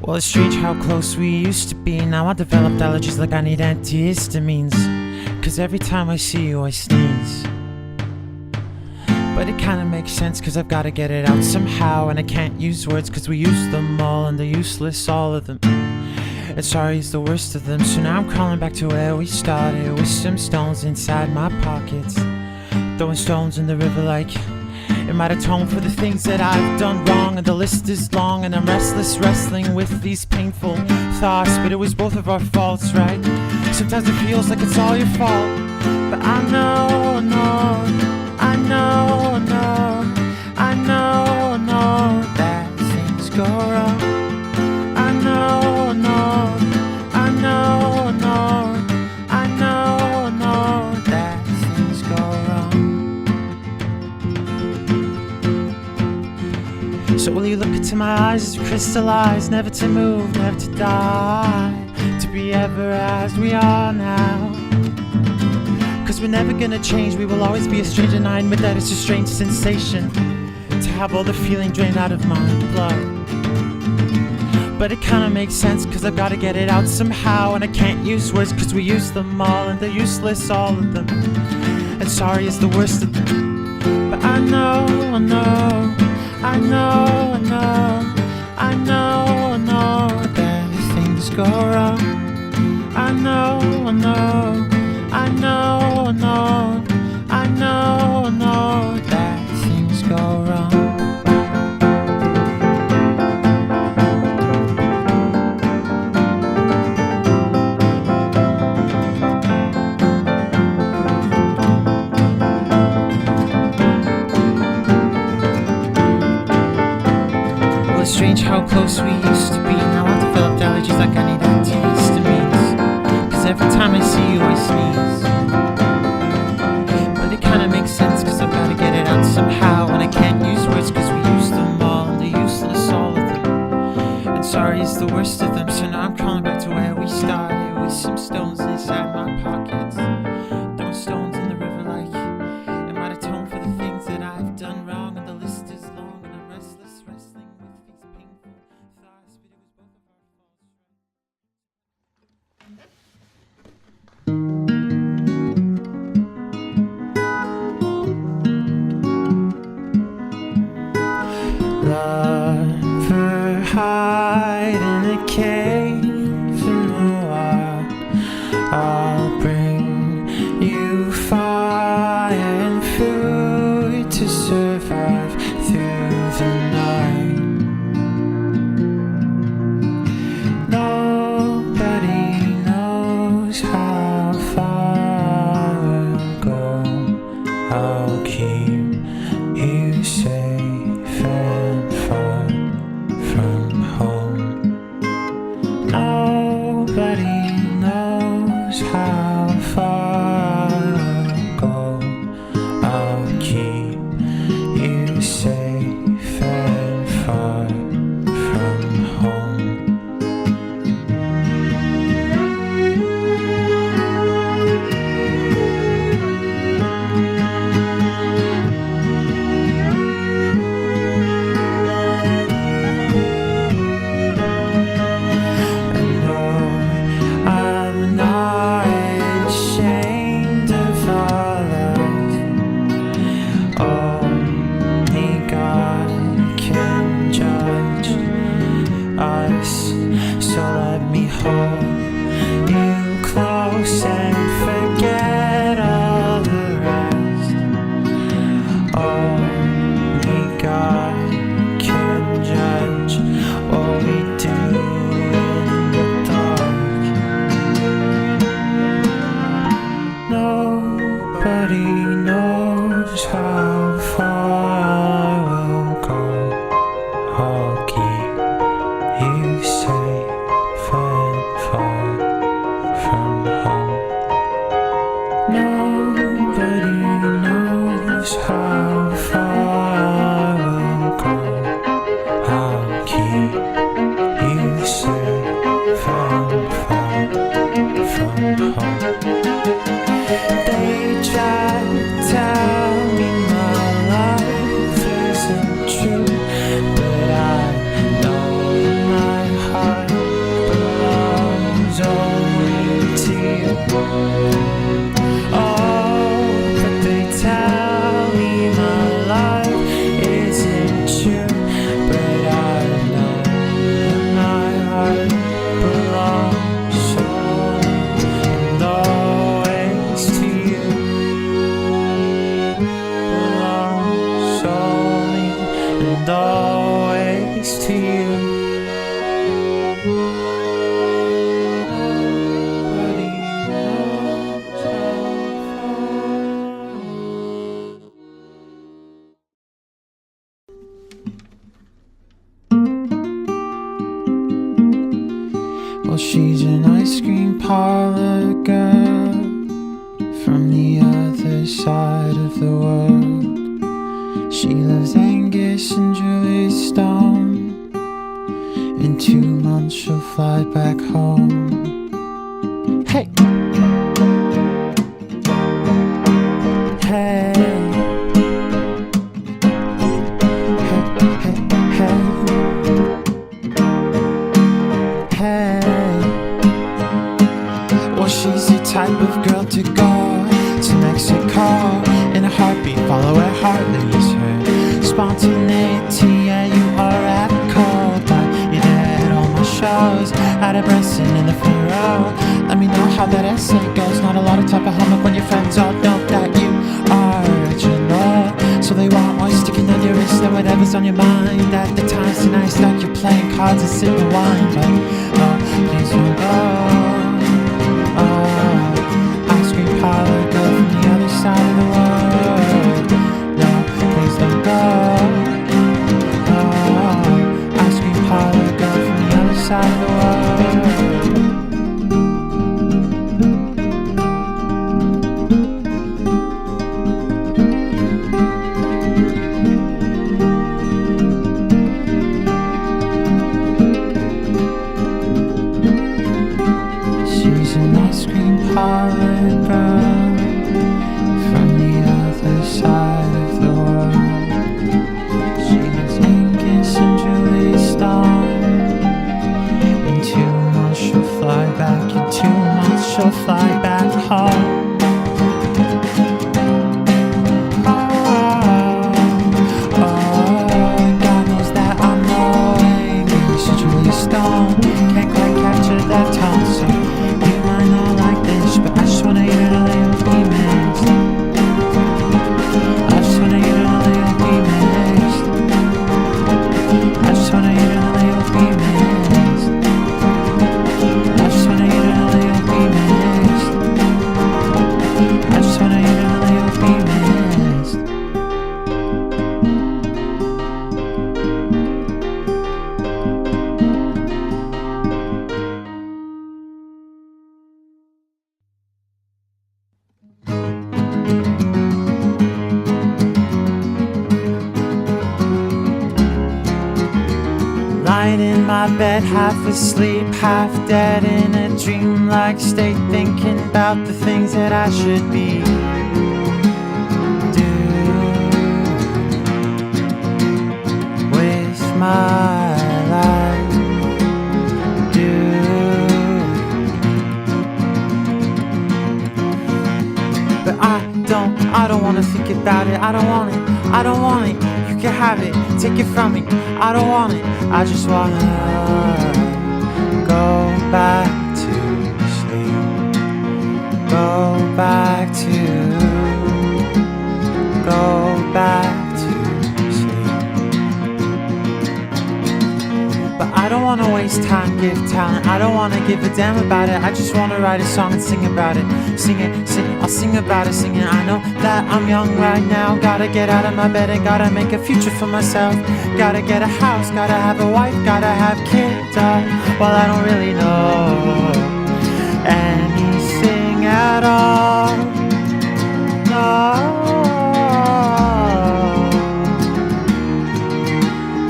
Well, it's strange how close we used to be. Now I developed allergies like I need antihistamines. Cause every time I see you I sneeze. But it kinda makes sense cause I've gotta get it out somehow. And I can't use words cause we use them all and they're useless, all of them. And sorry is the worst of them. So now I'm crawling back to where we started, with some stones inside my pockets, throwing stones in the river like it might atone for the things that I've done wrong. And the list is long and I'm restless, wrestling with these painful thoughts. But it was both of our faults, right? Sometimes it feels like it's all your fault. But I know, that things go wrong. I know, that things go wrong. So will you look into my eyes as we crystallize, never to move, never to die, to be ever as we are now? Cause we're never gonna change, we will always be a stranger, and I admit that it's a strange sensation to have all the feeling drained out of my blood. But it kinda makes sense cause I've gotta get it out somehow. And I can't use words cause we use them all and they're useless, all of them. And sorry is the worst of them. But I know that things go wrong. I know that things go wrong. Well, it's strange how close we used to be. Now I've developed allergies like I need antihistamines. Cause every time I see you I sneeze. But it kinda makes sense cause I've gotta get it out somehow. And I can't use words cause we use them all and they're useless, all of them. And sorry is the worst of them. So now I'm crawling back to where we started, with some stones inside my pockets, throwing stones in the river like it might atone for the things that I've done wrong. And the list is long and I'm restless, wrestling with these painful thoughts. But it was both of our lover hide in a cave in the wild. I'll bring you fire and food to survive through the night. Nobody knows how far we'll go. I'll keep you safe and far from home. Nobody knows how far we'll go. I'll keep you safe and far from home. I'm not ashamed of our love. Only God can judge us. So let me hold you close and forget all the rest. Only God can judge what we do in the dark. Nobody knows how far we'll go. I'll keep you safe and far from home. Nobody knows how far we'll go. I'll keep you safe and far from home. They try to tell me my life isn't true, but I next to you. But he knows how far. Well, she's an ice cream parlor girl from the other side of the world. She loves Angus and Julie Stone. In 2 months she'll fly back home. Hey! Hey! Well, she's the type of girl to go to Mexico in a heartbeat, follow her heart leads her. Spontaneity, yeah, you are at cold, but you're there at all my shows, out of breath sitting in the front row. Let me know how that essay goes. Not a lot of time for homework when your friends all know that you are original, so they want more sticking on your wrist than whatever's on your mind. At the times tonight, stuck you're playing cards and sipping wine, but oh, please don't go. Ice cream parlor girl from the other side of the world. No, please don't go. Ice cream parlor girl from the other side of the She's an ice cream parlor girl from the other side of the world. She has Angus and Julie Stone. In 2 months she'll fly back. In 2 months she'll fly back home. God knows that I'm no Angus and Julie Stone. Can't quite capture that tone, so you might not like this, but I just wanna hear it a little bit mixed. I just wanna hear it a little bit mixed. I just wanna hear it a little bit mixed. I just wanna hear it a little bit mixed. I just wanna hear it a little bit mixed. Lying in my bed, half asleep, half dead, in a dreamlike state, thinking about the things that I should be doing with my life. But I don't wanna think about it. I don't want it. You can have it, take it from me. I don't want it. I just wanna go back to sleep. Go back to sleep. But I don't wanna waste time, give talent. I don't wanna give a damn about it. I just wanna write a song and sing about it. Sing it, I'll sing about it, sing it. I know that I'm young right now. Gotta get out of my bed and gotta make a future for myself. Gotta get a house, gotta have a wife, gotta have kids. Well, I don't really know anything at all. No,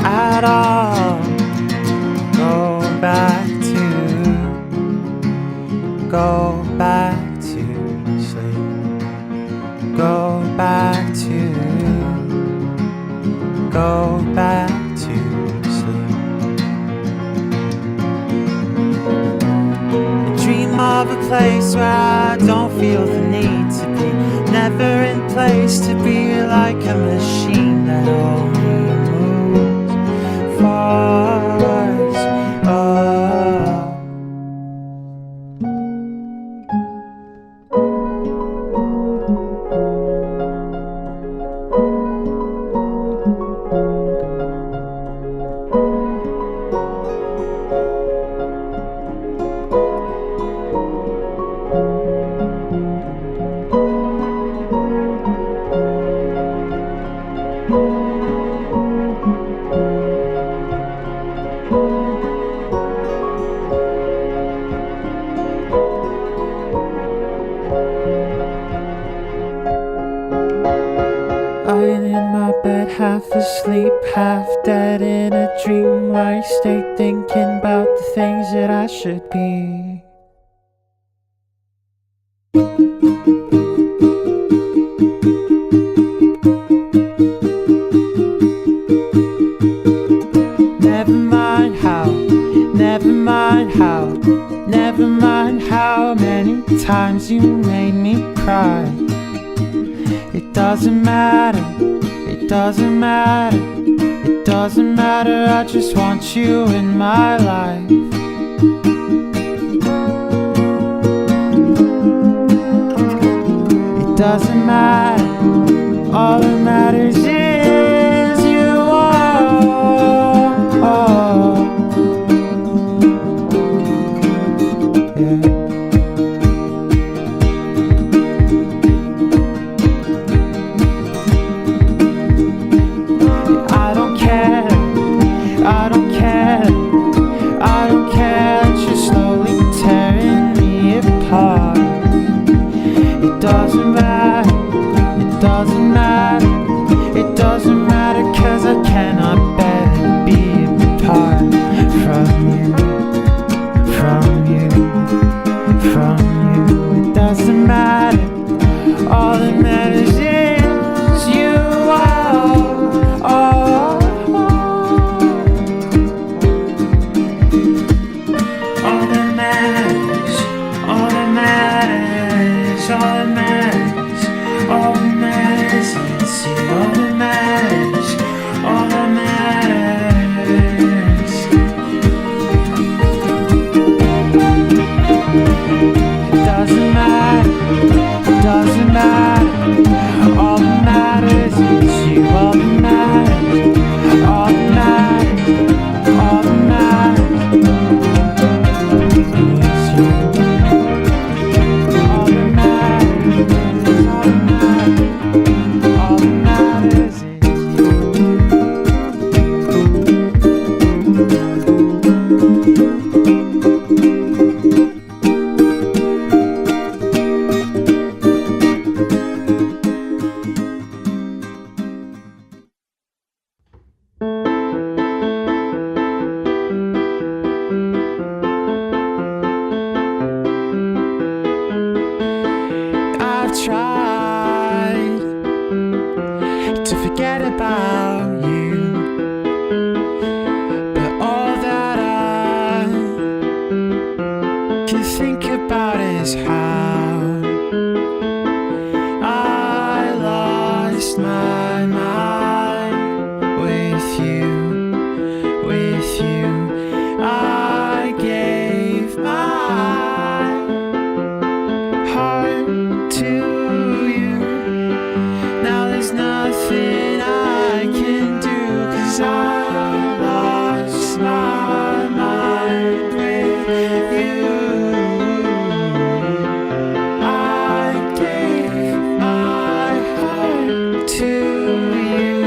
at all. Go back to sleep. Go back to sleep. I dream of a place where I don't feel the need to be. Never in place to be like a machine that only moves forwards. Oh. every state, thinking about the things that I should be. Never mind how, never mind how, never mind how many times you made me cry. It doesn't matter, it doesn't matter, it doesn't matter, I just want you in my life. It doesn't matter, all that matters is you are. Yeah. I don't care, I don't care, I don't care that you're slowly tearing me apart. It doesn't matter, it doesn't matter, it doesn't matter, 'cause I cannot bear to be apart from you, from you, from you. It doesn't matter, all that matters is you are. All that matters, all that matters, all that matters, all that matters is you. All that matters, all that matters. It doesn't matter, it doesn't matter, all that matters is you. All that matters, all that matters, all that matters is you. All that matters, all that matters, all that matters is I've tried to forget about you, but all that I can think about is how I lost my mind with you, with you. I gave my heart to you. Now there's nothing I can do, 'cause I lost my mind with you. I gave my heart to you.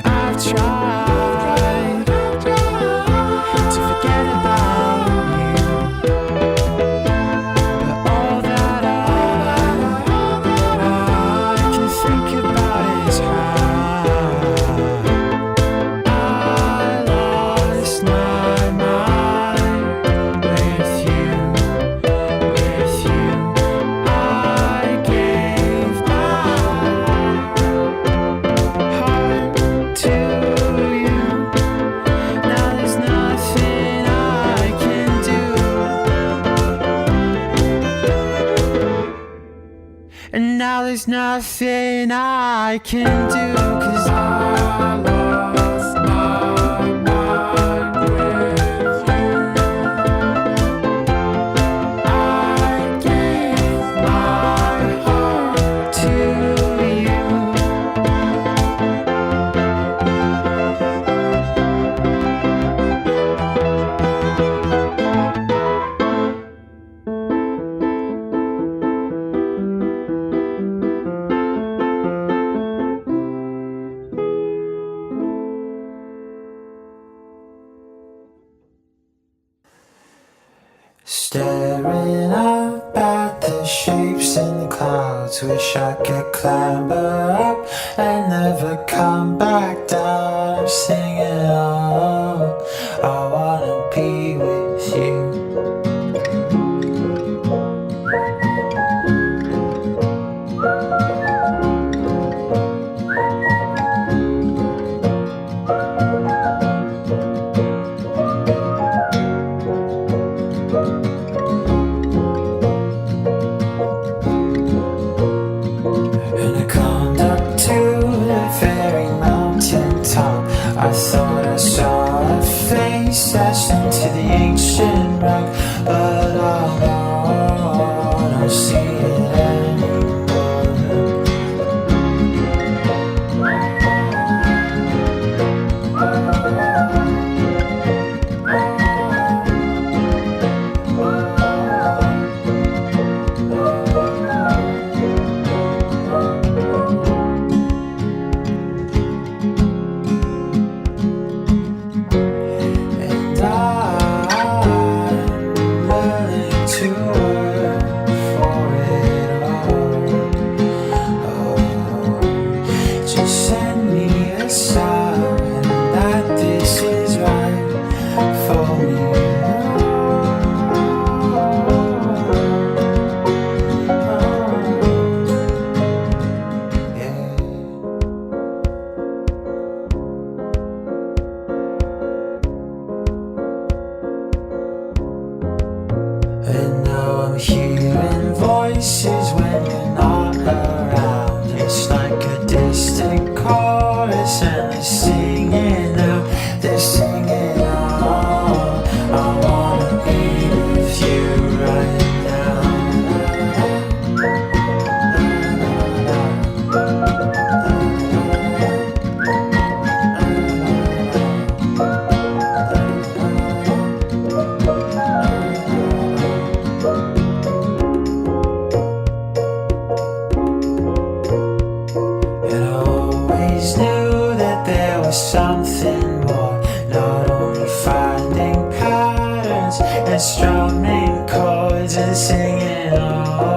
I've tried to forget about you, but all that I can think about is how I lost my mind with you, with you. I gave my heart to you. Now there's nothing I can do, and now there's nothing I can do, 'cause I lost my mind with you. I gave my heart to you. Staring up at the shapes in the clouds. Wish I could clamber up and never come back down. I'm singing, oh, I wanna be with you. I thought I saw a face etched into the ancient rock, but I don't see it anymore. And now I'm hearing voices when you're not around. It's like a distant chorus and they're singing out, they're singing out. I wanna be with you right something more, not only finding patterns and strumming chords and singing, oh.